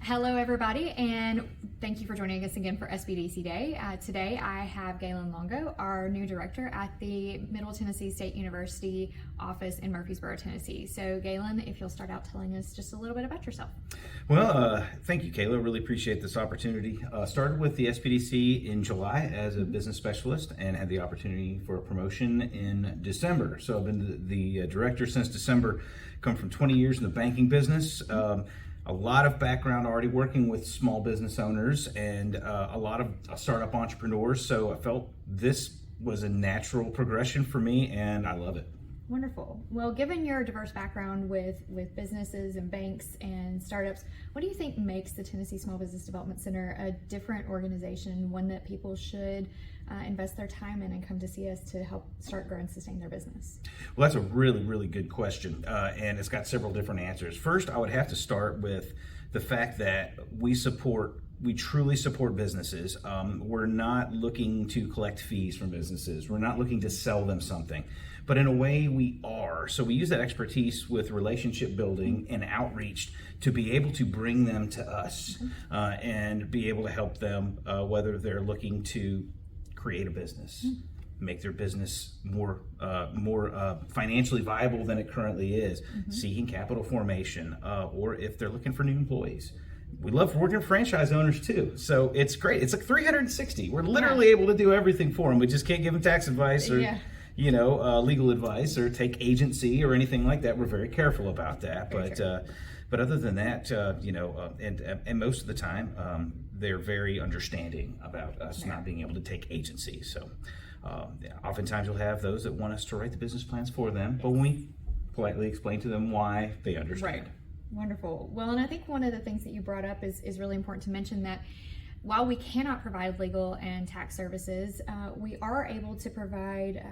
Hello, everybody, and thank you for joining us again for SBDC Day. Today, I have Galen Longo, our new director at the Middle Tennessee State University office in Murfreesboro, Tennessee. So, Galen, if you'll start out telling us just a little bit about yourself. Well, thank you, Kayla. Really appreciate this opportunity. Started with the SBDC in July as a business specialist and had the opportunity for a promotion in December. So I've been the director since December, come from 20 years in the banking business. A lot of background already working with small business owners and a lot of startup entrepreneurs. So I felt this was a natural progression for me and I love it. Wonderful. Well, given your diverse background with businesses and banks and startups, what do you think makes the Tennessee Small Business Development Center a different organization, one that people should invest their time in and come to see us to help start, grow, and sustain their business? Well, that's a really, really good question, and it's got several different answers. First, I would have to start with the fact that we truly support businesses. We're not looking to collect fees from businesses. We're not looking to sell them something, but in a way we are. So we use that expertise with relationship building and outreach to be able to bring them to us and be able to help them, whether they're looking to create a business, make their business more financially viable than it currently is, seeking capital formation, or if they're looking for new employees. We love working with franchise owners too, so it's great. It's like 360. We're literally able to do everything for them. We just can't give them tax advice or legal advice or take agency or anything like that. We're very careful about that, but other than that, and most of the time, they're very understanding about us not being able to take agency. So oftentimes you'll have those that want us to write the business plans for them, but when we politely explain to them why, they understand. Right. Wonderful. Well, and I think one of the things that you brought up is really important to mention that while we cannot provide legal and tax services, we are able to provide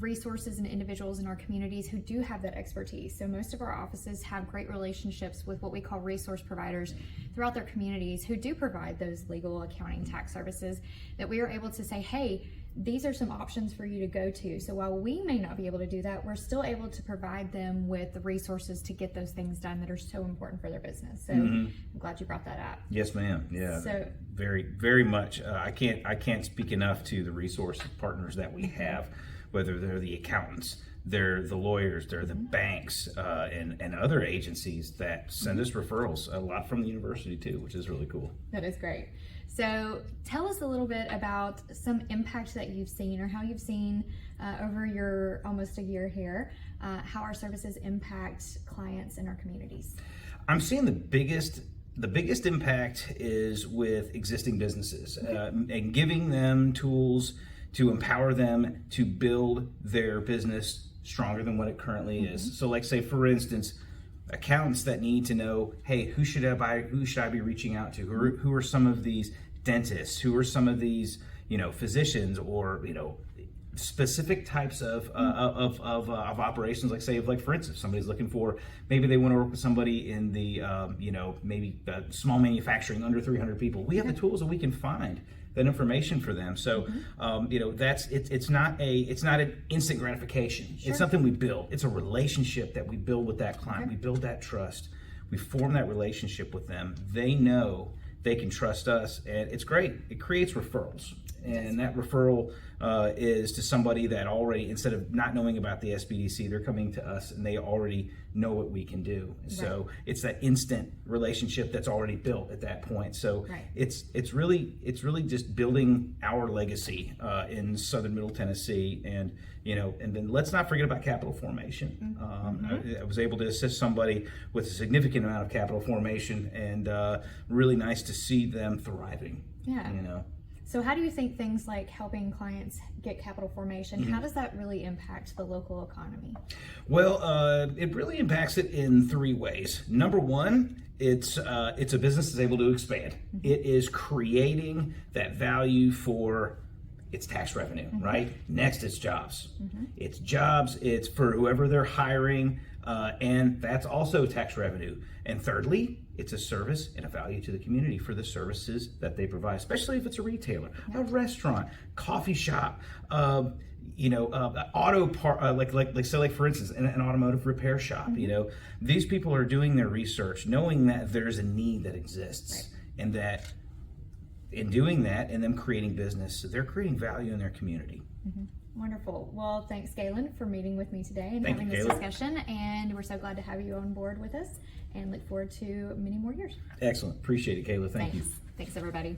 resources and individuals in our communities who do have that expertise. So most of our offices have great relationships with what we call resource providers throughout their communities who do provide those legal, accounting, tax services that we are able to say, hey, these are some options for you to go to. So while we may not be able to do that, we're still able to provide them with the resources to get those things done that are so important for their business. So I'm glad you brought that up. Yes, ma'am. Yeah. So very, very much. I can't speak enough to the resource partners that we have, whether they're the accountants, they're the lawyers, they're the banks, and other agencies that send us referrals, a lot from the university too, which is really cool. That is great. So tell us a little bit about some impact that you've seen or how you've seen over your almost a year here, how our services impact clients in our communities. I'm seeing the biggest impact is with existing businesses and giving them tools to empower them to build their business stronger than what it currently is. So like say, for instance, accountants that need to know, hey, who should I be reaching out to? Who are some of these dentists? Who are some of these, physicians or, specific types of operations, like for instance, somebody's looking for, maybe they want to work with somebody in the, maybe small manufacturing under 300 people. We have the tools that we can find that information for them. So, it's not an instant gratification. Sure. It's something we build. It's a relationship that we build with that client. We build that trust. We form that relationship with them. They know they can trust us, and it's great. It creates referrals, and that referral is to somebody that already, instead of not knowing about the SBDC, they're coming to us and they already know what we can do. So it's that instant relationship that's already built at that point. So it's really just building our legacy in Southern Middle Tennessee, and then let's not forget about capital formation. I was able to assist somebody with a significant amount of capital formation, and really nice to see them thriving. Yeah. So how do you think things like helping clients get capital formation, how does that really impact the local economy? Well, it really impacts it in three ways. Number one, it's a business that's able to expand. It is creating that value for its tax revenue, right? Next, it's jobs. It's jobs, it's for whoever they're hiring, and that's also tax revenue. And thirdly, it's a service and a value to the community for the services that they provide, especially if it's a retailer, a restaurant, coffee shop, auto part, like for instance, an automotive repair shop. These people are doing their research, knowing that there's a need that exists, and that in doing that and them creating business, they're creating value in their community. Wonderful. Well, thanks, Galen, for meeting with me today and having this discussion. And we're so glad to have you on board with us, and look forward to many more years. Excellent. Appreciate it, Kayla. Thank you. Thanks, everybody.